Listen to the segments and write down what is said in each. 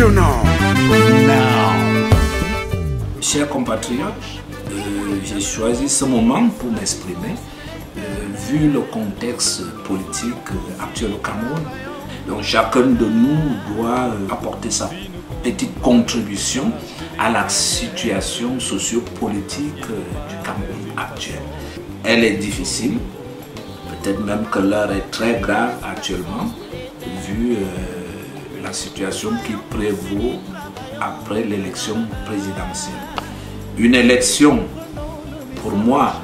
Passionnant. Chers compatriotes, j'ai choisi ce moment pour m'exprimer, vu le contexte politique actuel au Cameroun. Donc chacun de nous doit apporter sa petite contribution à la situation sociopolitique du Cameroun actuel. Elle est difficile, peut-être même que l'heure est très grave actuellement, vu la situation qui prévaut après l'élection présidentielle. Une élection, pour moi,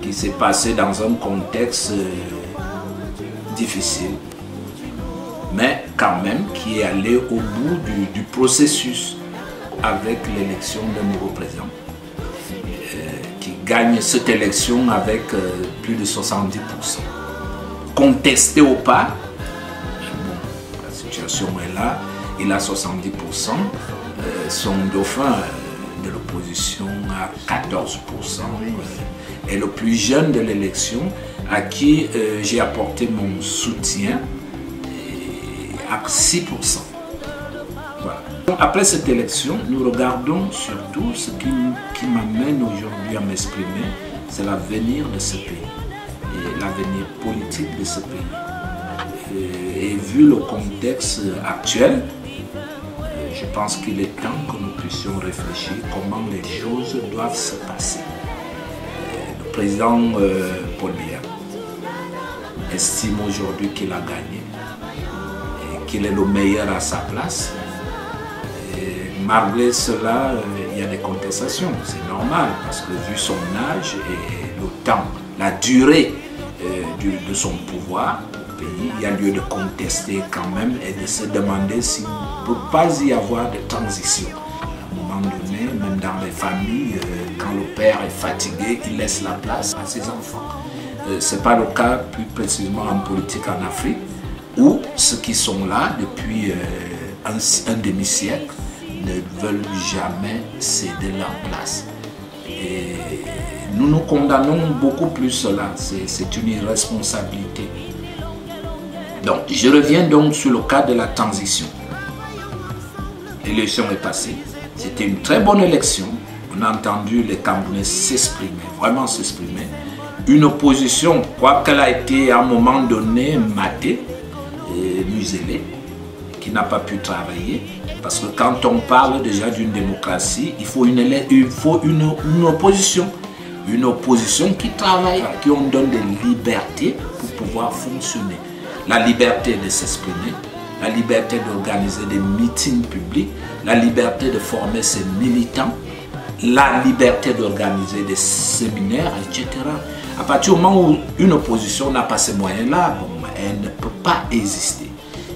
qui s'est passée dans un contexte difficile, mais quand même qui est allé au bout du processus avec l'élection d'un nouveau président, qui gagne cette élection avec plus de 70%. Contesté ou pas, bon, la situation est là, il a 70%, son dauphin de l'opposition à 14%, est le plus jeune de l'élection, à qui j'ai apporté mon soutien à 6%. Voilà. Après cette élection, nous regardons surtout ce qui m'amène aujourd'hui à m'exprimer, c'est l'avenir de ce pays et l'avenir politique de ce pays. Et vu le contexte actuel, je pense qu'il est temps que nous puissions réfléchir comment les choses doivent se passer. Le président Paul Biya estime aujourd'hui qu'il a gagné, qu'il est le meilleur à sa place. Et malgré cela, il y a des contestations. C'est normal parce que vu son âge et le temps, la durée de son pouvoir au pays, il y a lieu de contester quand même et de se demander s'il ne peut pas y avoir de transition. À un moment donné, même dans les familles, quand le père est fatigué, il laisse la place à ses enfants. Ce n'est pas le cas plus précisément en politique en Afrique, où ceux qui sont là depuis un demi-siècle ne veulent jamais céder leur place. Et nous condamnons beaucoup plus cela, c'est une irresponsabilité. Donc, je reviens donc sur le cas de la transition. L'élection est passée, c'était une très bonne élection, on a entendu les Camerounais s'exprimer, vraiment s'exprimer. Une opposition, quoi qu'elle a été à un moment donné matée, muselé, qui n'a pas pu travailler, parce que quand on parle déjà d'une démocratie, il faut une opposition qui travaille, à qui on donne des libertés pour pouvoir fonctionner. La liberté de s'exprimer, la liberté d'organiser des meetings publics, la liberté de former ses militants, la liberté d'organiser des séminaires, etc. À partir du moment où une opposition n'a pas ces moyens-là, bon, elle ne peut pas exister.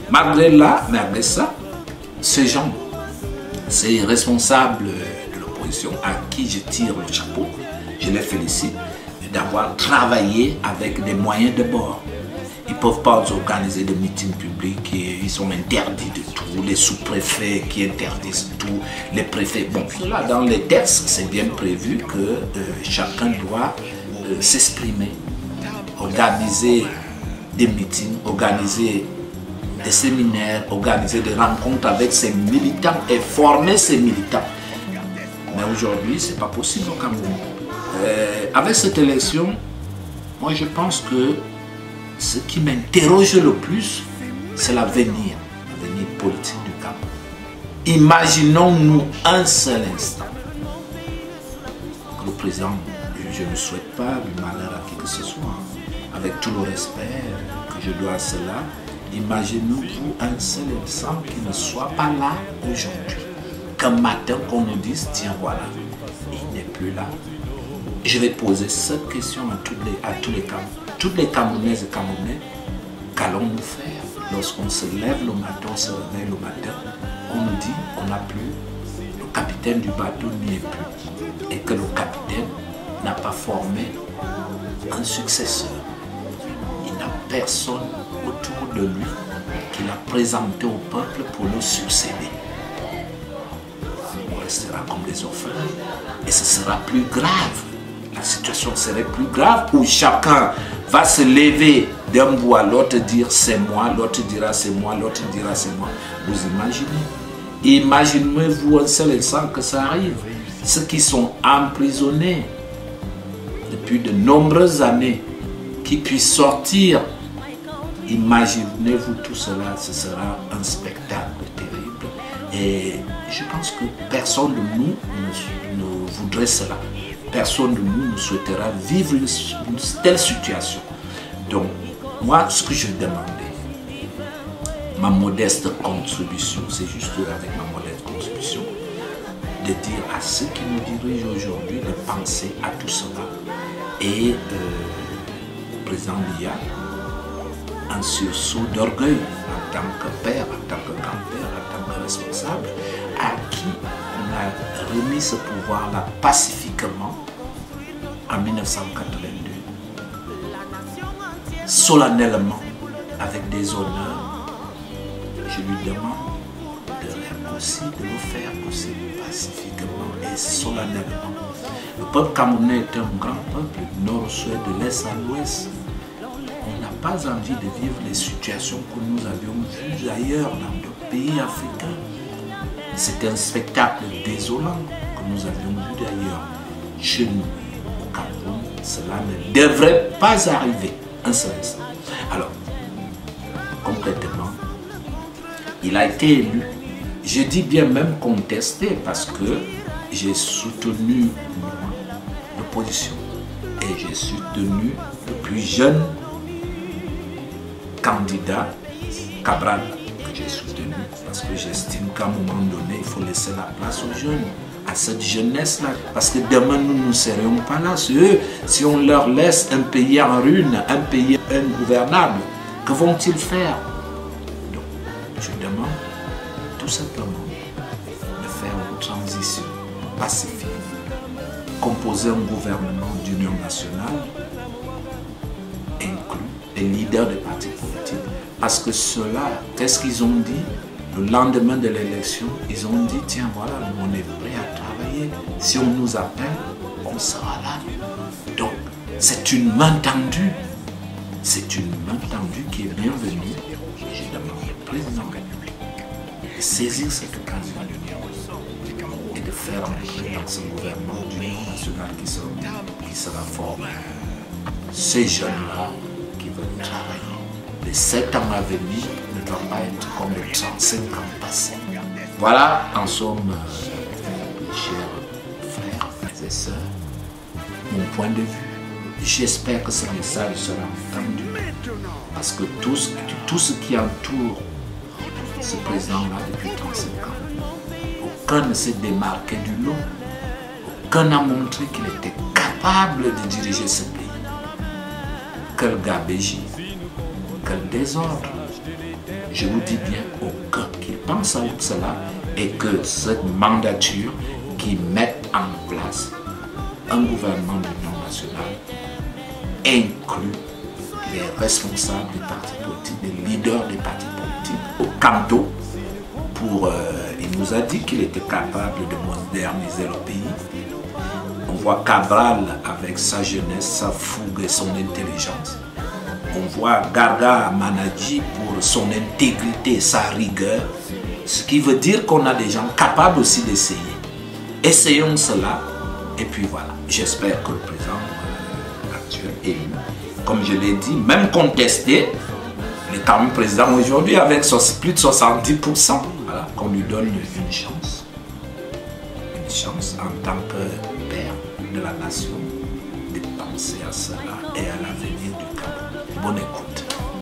Malgré ça, ces gens, ces responsables de l'opposition à qui je tire le chapeau, je les félicite d'avoir travaillé avec des moyens de bord. Ils ne peuvent pas organiser des meetings publics, ils sont interdits de tout, les sous-préfets qui interdisent tout, les préfets. Bon, là, dans les textes, c'est bien prévu que chacun doit s'exprimer, organiser des meetings, organiser des séminaires, organiser des rencontres avec ses militants et former ses militants. Mais aujourd'hui, ce n'est pas possible au Cameroun. Avec cette élection, moi je pense que ce qui m'interroge le plus, c'est l'avenir politique du Cameroun. Imaginons-nous un seul instant que le président, je ne souhaite pas du malheur à qui que ce soit, avec tout le respect que je dois à cela, imaginez-vous un seul instant qui ne soit pas là aujourd'hui. Qu'un matin qu'on nous dise, tiens voilà, il n'est plus là. Je vais poser cette question à toutes les Camerounaises et Camerounais. Qu'allons-nous faire lorsqu'on se lève le matin, on se réveille le matin, on nous dit qu'on n'a plus, le capitaine du bateau n'y est plus et que le capitaine n'a pas formé un successeur. Il n'a personne autour de lui qui l'a présenté au peuple pour le succéder. On restera comme des orphelins et ce sera plus grave. La situation serait plus grave où chacun va se lever d'un bout à l'autre, dire c'est moi, l'autre dira c'est moi, l'autre dira c'est moi. Vous imaginez? Imaginez-vous un seul instant que ça arrive. Ceux qui sont emprisonnés depuis de nombreuses années, qui puissent sortir. Imaginez-vous tout cela, ce sera un spectacle terrible. Et je pense que personne de nous ne voudrait cela. Personne de nous ne souhaitera vivre une telle situation. Donc, moi, ce que je demandais, ma modeste contribution, c'est juste avec ma modeste contribution, de dire à ceux qui nous dirigent aujourd'hui de penser à tout cela. Et le président Biya, un sursaut d'orgueil en tant que père, en tant que grand-père, en tant que responsable, à qui on a remis ce pouvoir-là pacifiquement en 1982, solennellement, avec des honneurs. Je lui demande de le faire aussi pacifiquement et solennellement. Le peuple camerounais est un grand peuple, du nord au sud, de l'est à l'ouest. On n'a pas envie de vivre les situations que nous avions vues ailleurs dans d'autres pays africains. C'était un spectacle désolant que nous avions vu d'ailleurs. Chez nous, au Cameroun, cela ne devrait pas arriver un seul instant. Alors, concrètement, il a été élu. Je dis bien même contesté parce que j'ai soutenu l'opposition et j'ai soutenu le plus jeune candidat, Cabral, que j'ai soutenu parce que j'estime qu'à un moment donné, il faut laisser la place aux jeunes, à cette jeunesse-là, parce que demain nous ne serions pas là. Si on leur laisse un pays en ruine, un pays ingouvernable, que vont-ils faire? Donc, je demande tout simplement de faire une transition pacifique, composer un gouvernement d'union nationale, inclus les leaders des partis politiques, parce que ceux-là, qu'est-ce qu'ils ont dit? Le lendemain de l'élection, ils ont dit, tiens voilà, nous on est prêts à travailler, si on nous appelle, on sera là. Donc, c'est une main tendue, qui est bienvenue. Je demande au président de saisir cette occasion et de faire entrer dans ce gouvernement d'union nationale qui sera formé ces jeunes-là qui veulent travailler. Les 7 ans à venir ne doivent pas être comme les 35 ans passés. Voilà, en somme, chers frères et sœurs, mon point de vue. J'espère que ce message sera entendu. Parce que tout ce qui entoure ce président-là depuis 35 ans, aucun ne s'est démarqué du lot. Aucun n'a montré qu'il était capable de diriger ce pays. Quel gabégie, quel désordre. Je vous dis bien, aucun qui pense à tout cela et que cette mandature qui met en place un gouvernement d'union nationale inclut les responsables des partis politiques, les leaders des partis politiques au Camdo. Il nous a dit qu'il était capable de moderniser le pays. On voit Cabral avec sa jeunesse, sa fougue et son intelligence. On voit Garga Manadji pour son intégrité, sa rigueur. Ce qui veut dire qu'on a des gens capables aussi d'essayer. Essayons cela et puis voilà. J'espère que le président actuel élu, comme je l'ai dit, même contesté, il est quand même président aujourd'hui avec plus de 70%. Voilà, qu'on lui donne une chance en tant que père de la nation de penser à cela et à l'avenir du Cameroun. Bonne écoute.